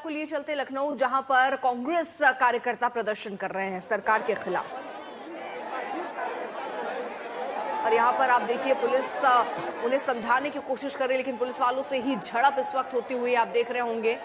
आपको लिए चलते लखनऊ, जहां पर कांग्रेस कार्यकर्ता प्रदर्शन कर रहे हैं सरकार के खिलाफ। और यहाँ पर आप देखिए पुलिस उन्हें समझाने की कोशिश कर रही है, लेकिन पुलिस वालों से ही झड़प इस वक्त होती हुई आप देख रहे होंगे।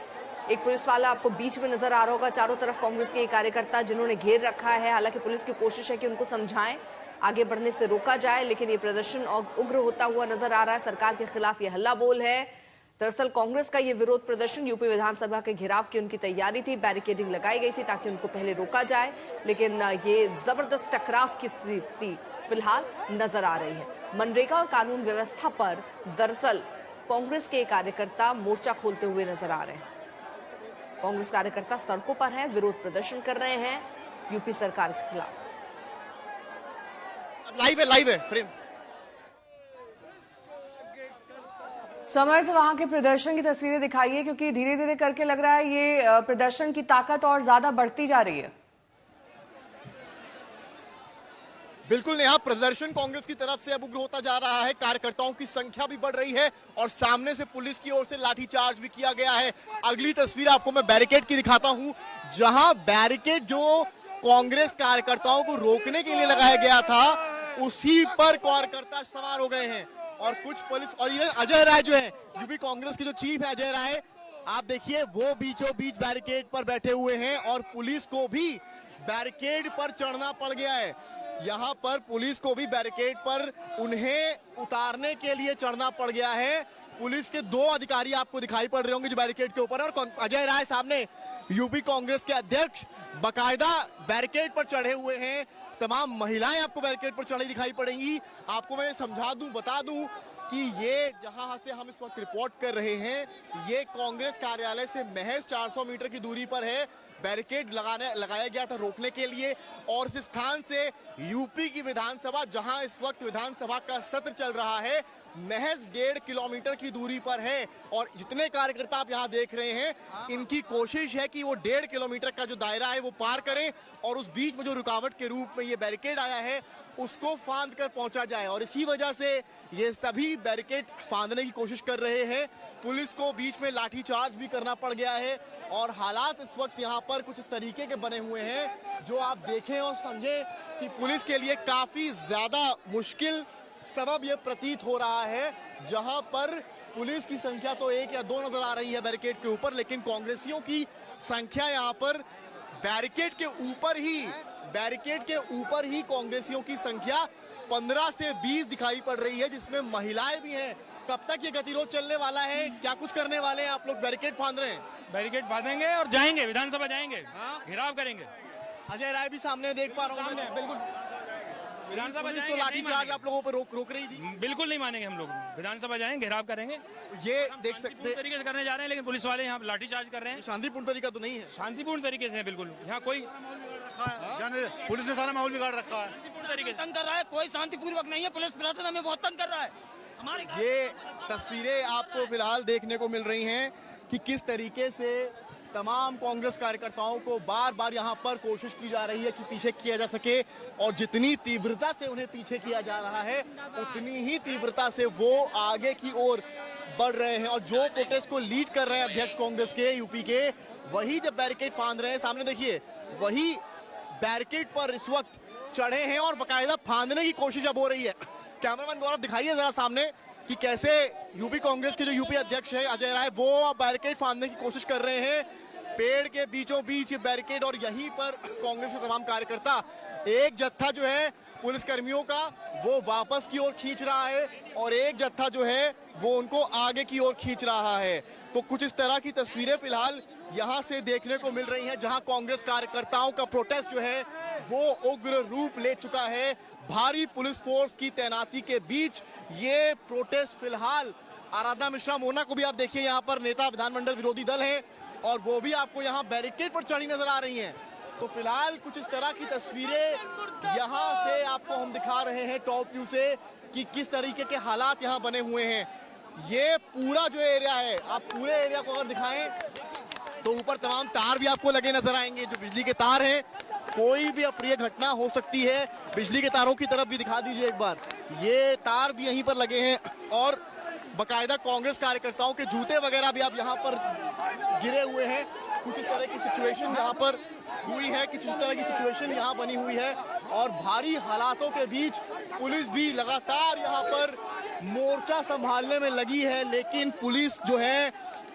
एक पुलिस वाला आपको बीच में नजर आ रहा होगा, चारों तरफ कांग्रेस के कार्यकर्ता जिन्होंने घेर रखा है। हालांकि पुलिस की कोशिश है कि उनको समझाएं, आगे बढ़ने से रोका जाए, लेकिन ये प्रदर्शन उग्र होता हुआ नजर आ रहा है। सरकार के खिलाफ ये हल्ला बोल है। दरअसल कांग्रेस का ये विरोध प्रदर्शन यूपी विधानसभा के घेराव की उनकी तैयारी थी, बैरिकेडिंग लगाई गई थी ताकि उनको पहले रोका जाए, लेकिन ये जबरदस्त टकराव की स्थिति फिलहाल नजर आ रही है। मनरेगा और कानून व्यवस्था पर दरअसल कांग्रेस के कार्यकर्ता मोर्चा खोलते हुए नजर आ रहे हैं। कांग्रेस कार्यकर्ता सड़कों पर हैं, विरोध प्रदर्शन कर रहे हैं यूपी सरकार के खिलाफ। लाइव है फ्रेम। समर्थ, वहां के प्रदर्शन की तस्वीरें दिखाइए, क्योंकि धीरे धीरे करके लग रहा है ये प्रदर्शन की ताकत और ज्यादा बढ़ती जा रही है। बिल्कुल नेहा, प्रदर्शन कांग्रेस की तरफ से अब उग्र होता जा रहा है। कार्यकर्ताओं की संख्या भी बढ़ रही है और सामने से पुलिस की ओर से लाठीचार्ज भी किया गया है। अगली तस्वीर आपको मैं बैरिकेड की दिखाता हूं, जहां बैरिकेड जो कांग्रेस कार्यकर्ताओं को रोकने के लिए लगाया गया था, उसी पर कार्यकर्ता सवार हो गए हैं। और कुछ पुलिस और ये अजय राय जो है, यूपी कांग्रेस के जो चीफ है अजय राय, आप देखिए वो बीचों बीच बैरिकेड पर बैठे हुए हैं और पुलिस को भी बैरिकेड पर चढ़ना पड़ गया है। यहाँ पर पुलिस को भी बैरिकेड पर उन्हें उतारने के लिए चढ़ना पड़ गया है। पुलिस के दो अधिकारी आपको दिखाई पड़ रहे होंगे जो बैरिकेड के ऊपर है, और अजय राय सामने यूपी कांग्रेस के अध्यक्ष बाकायदा बैरिकेड पर चढ़े हुए हैं। तमाम महिलाएं आपको बैरिकेड पर चढ़ी दिखाई पड़ेंगी। आपको मैं समझा दूं, बता दूं कि ये जहां से हम इस वक्त रिपोर्ट कर रहे हैं, ये कांग्रेस कार्यालय से महज 400 मीटर की दूरी पर है। बैरिकेड लगाया गया था रोकने के लिए, और इस स्थान से यूपी की विधानसभा, जहां इस वक्त विधानसभा का सत्र चल रहा है, महज 1.5 किलोमीटर की दूरी पर है। और जितने कार्यकर्ता आप यहां देख रहे हैं, इनकी कोशिश है कि वो 1.5 किलोमीटर का जो दायरा है वो पार करें, और उस बीच में जो रुकावट के रूप में ये बैरिकेड आया है उसको फांद कर पहुंचा जाए। और इसी वजह से ये सभी बैरिकेड फांदने की कोशिश कर रहे हैं। पुलिस को बीच में लाठीचार्ज भी करना पड़ गया है, और हालात इस वक्त यहाँ पर कुछ इस तरीके के बने हुए हैं जो आप देखें और समझें कि पुलिस के लिए काफी ज्यादा मुश्किल सबब ये प्रतीत हो रहा है। जहां पर पुलिस की संख्या तो 1 या 2 नजर आ रही है बैरिकेड के ऊपर, लेकिन कांग्रेसियों की संख्या यहाँ पर बैरिकेड के ऊपर ही कांग्रेसियों की संख्या 15 से 20 दिखाई पड़ रही है, जिसमें महिलाएं भी हैं। कब तक ये गतिरोध चलने वाला है, क्या कुछ करने वाले हैं आप लोग? बैरिकेड फांद रहे हैं? बैरिकेड बांधेंगे और जाएंगे, विधानसभा जाएंगे, घेराव करेंगे। अजय राय भी सामने देख पा रहा हूँ मैं। बिल्कुल विधानसभा पुलिस तो जाएंगे, लाठीचार्ज आप लोगों पर रोक रही थी। बिल्कुल नहीं मानेंगे हम लोग। विधानसभा जाएंगे, घेराव करेंगे। ये देख सकते हैं तरीके से करने जा रहे हैं, लेकिन पुलिस वाले यहाँ लाठीचार्ज कर रहे हैं। शांतिपूर्ण तरीका तो नहीं है। शांतिपूर्ण तरीके से है बिल्कुल। यहाँ कोई पुलिस ने सारा माहौल बिगाड़ रखा है, शांतिपूर्ण तरीके से तंग कर रहा है। कोई शांतिपूर्वक नहीं है, पुलिस प्रशासन हमें बहुत तंग कर रहा है। हमारे ये तस्वीरें आपको फिलहाल देखने को मिल रही हैं कि किस तरीके से तमाम कांग्रेस कार्यकर्ताओं को बार बार यहाँ पर कोशिश की जा रही है कि पीछे किया जा सके, और जितनी तीव्रता से उन्हें पीछे किया जा रहा है उतनी ही तीव्रता से वो आगे की ओर बढ़ रहे हैं। और जो प्रोटेस्ट को लीड कर रहे हैं अध्यक्ष कांग्रेस के यूपी के, वही जब बैरिकेड फांद रहे हैं, सामने देखिए वही बैरिकेड पर इस वक्त चढ़े हैं और बाकायदा फांदने की कोशिश अब हो रही है। कैमरामैन गौरव दिखाइए जरा सामने कि कैसे यूपी कांग्रेस के जो यूपी अध्यक्ष है अजय राय, वो बैरिकेड फांदने की कोशिश कर रहे हैं। पेड़ के बीचों बीच ये बैरिकेड, और यहीं पर कांग्रेस के तमाम कार्यकर्ता, एक जत्था जो है पुलिस कर्मियों का वो वापस की ओर खींच रहा है, और एक जत्था जो है वो उनको आगे की ओर खींच रहा है। तो कुछ इस तरह की तस्वीरें फिलहाल यहाँ से देखने को मिल रही हैं, जहाँ कांग्रेस कार्यकर्ताओं का प्रोटेस्ट जो है वो उग्र रूप ले चुका है। भारी पुलिस फोर्स की तैनाती के बीच ये प्रोटेस्ट फिलहाल, आराधना मिश्रा मोना को भी आप देखिए, यहाँ पर नेता विधानमंडल विरोधी दल है, और वो भी आपको यहाँ बैरिकेड पर चढ़ी नजर आ रही हैं। तो फिलहाल कुछ इस तरह की तस्वीरें यहाँ से आपको हम दिखा रहे हैं टॉप व्यू से कि किस तरीके के हालात यहाँ बने हुए हैं। ये पूरा जो एरिया है, आप पूरे एरिया को अगर दिखाएं तो ऊपर तमाम तार भी आपको लगे नजर आएंगे, जो बिजली के तार हैं। कोई भी अप्रिय घटना हो सकती है। बिजली के तारों की तरफ भी दिखा दीजिए एक बार, ये तार भी यहीं पर लगे हैं, और बाकायदा कांग्रेस कार्यकर्ताओं के जूते वगैरह भी आप यहाँ पर गिरे हुए हैं। कुछ इस तरह की सिचुएशन यहाँ पर हुई है, कुछ इस तरह की सिचुएशन यहाँ बनी हुई है और भारी हालातों के बीच पुलिस भी लगातार यहाँ पर मोर्चा संभालने में लगी है। लेकिन पुलिस जो है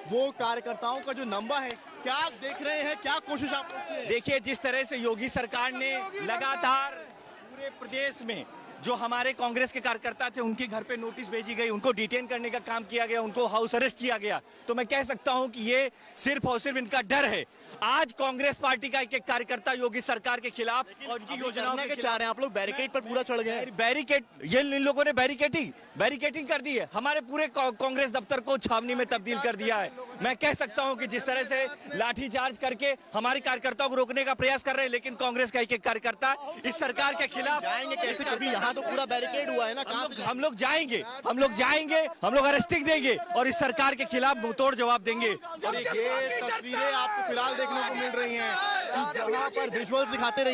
वो कार्यकर्ताओं का जो नंबर है, क्या देख रहे हैं, क्या कोशिश आप लोग की है? देखिए, जिस तरह से योगी सरकार ने लगातार पूरे प्रदेश में जो हमारे कांग्रेस के कार्यकर्ता थे उनके घर पे नोटिस भेजी गई, उनको डिटेन करने का काम किया गया, उनको हाउस अरेस्ट किया गया, तो मैं कह सकता हूं कि ये सिर्फ और सिर्फ इनका डर है। आज कांग्रेस पार्टी का एक कार्यकर्ता योगी सरकार के खिलाफ और इनकी योजनाओं के चाह रहे हैं आप लोग, बैरिकेड पर पूरा चढ़ गए। बैरिकेड, ये इन लोगों ने बैरिकेडिंग कर दी है, हमारे पूरे कांग्रेस दफ्तर को छावनी में तब्दील कर दिया है। मैं कह सकता हूं कि जिस तरह से लाठीचार्ज करके हमारे कार्यकर्ताओं को रोकने का प्रयास कर रहे हैं, लेकिन कांग्रेस का एक कार्यकर्ता इस सरकार के खिलाफ जाएंगे कैसे? कभी यहाँ तो पूरा बैरिकेड हुआ है ना, हम लोग जाएंगे, हम लोग अरेस्टिंग देंगे और इस सरकार के खिलाफ मुंहतोड़ जवाब देंगे। और ये तस्वीरें आपको फिलहाल देखने को मिल रही हैं, जहाँ पर विजुअल्स दिखाते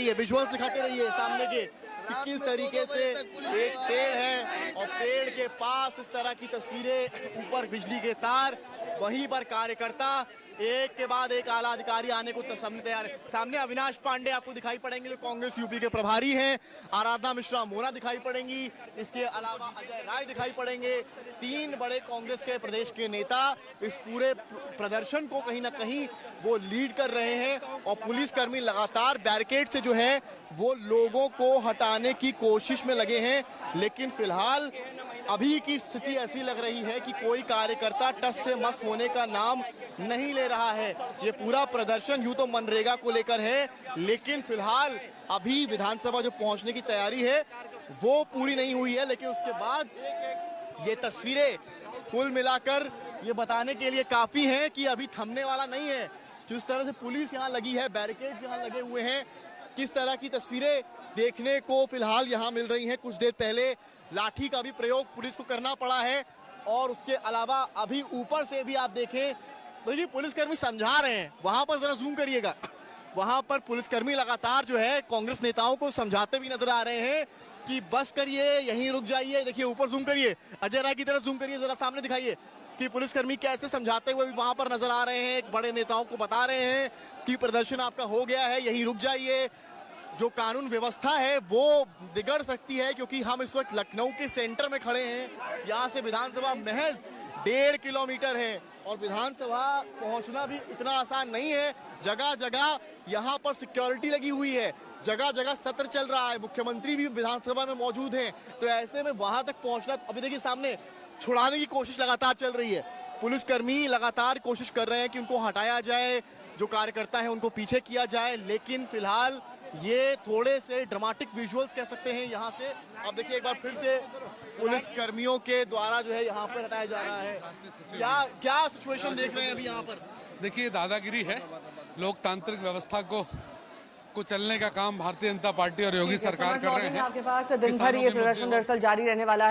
रहिए सामने के कि किस तरीके से एक पेड़ है और पेड़ के पास इस तरह की तस्वीरें, ऊपर बिजली के तार, वहीं पर कार्यकर्ता एक के बाद एक आला अधिकारी आने को सामने तैयार है। सामने अविनाश पांडे आपको दिखाई पड़ेंगे जो कांग्रेस यूपी के प्रभारी हैं, आराधना मिश्रा मोना दिखाई पड़ेंगी, इसके अलावा अजय राय दिखाई पड़ेंगे। 3 बड़े कांग्रेस के प्रदेश के नेता इस पूरे प्रदर्शन को कहीं ना कहीं वो लीड कर रहे हैं और पुलिसकर्मी लगातार बैरिकेड से जो है वो लोगों को हटाने की कोशिश में लगे हैं। लेकिन फिलहाल अभी की स्थिति ऐसी लग रही है कि कोई कार्यकर्ता टस से मस होने का नाम नहीं ले रहा है। ये पूरा प्रदर्शन यूं तो मनरेगा को लेकर है, लेकिन फिलहाल अभी विधानसभा जो पहुंचने की तैयारी है वो पूरी नहीं हुई है। लेकिन उसके बाद ये तस्वीरें कुल मिलाकर ये बताने के लिए काफी हैं कि अभी थमने वाला नहीं है। जिस तरह से पुलिस यहाँ लगी है, बैरिकेड यहाँ लगे हुए हैं, किस तरह की तस्वीरें देखने को फिलहाल यहाँ मिल रही हैं। कुछ देर पहले लाठी का भी प्रयोग पुलिस को करना पड़ा है और उसके अलावा अभी ऊपर से भी आप देखें तो ये पुलिसकर्मी समझा रहे हैं। वहां पर जरा जूम करिएगा, वहां पर पुलिसकर्मी लगातार जो है कांग्रेस नेताओं को समझाते भी नजर आ रहे हैं कि बस करिए, यहीं रुक जाइए। देखिए ऊपर जूम करिए, अजय राय की तरफ जूम करिए, जरा सामने दिखाइए कि पुलिसकर्मी कैसे समझाते हुए भी वहां पर नजर आ रहे हैं। बड़े नेताओं को बता रहे हैं कि प्रदर्शन आपका हो गया है, यहीं रुक जाइए। जो कानून व्यवस्था है वो बिगड़ सकती है, क्योंकि हम इस वक्त लखनऊ के सेंटर में खड़े हैं। यहाँ से विधानसभा महज 1.5 किलोमीटर है और विधानसभा पहुंचना भी इतना आसान नहीं है। जगह जगह यहाँ पर सिक्योरिटी लगी हुई है, जगह जगह सत्र चल रहा है, मुख्यमंत्री भी विधानसभा में मौजूद हैं। तो ऐसे में वहां तक पहुंचना, अभी देखिए सामने छुड़ाने की कोशिश लगातार चल रही है। पुलिसकर्मी लगातार कोशिश कर रहे हैं कि उनको हटाया जाए, जो कार्यकर्ता है उनको पीछे किया जाए। लेकिन फिलहाल ये थोड़े से ड्रामेटिक विजुअल्स कह सकते हैं यहाँ से। अब देखिए एक बार फिर से पुलिस कर्मियों के द्वारा जो है यहाँ पर हटाया जा रहा है। क्या सिचुएशन देख रहे हैं अभी यहाँ पर? देखिए, दादागिरी है। लोकतांत्रिक व्यवस्था को चलने का काम भारतीय जनता पार्टी और योगी सरकार कर रहे हैं। आपके पास दिन भर ये प्रदर्शन दरअसल जारी रहने वाला है।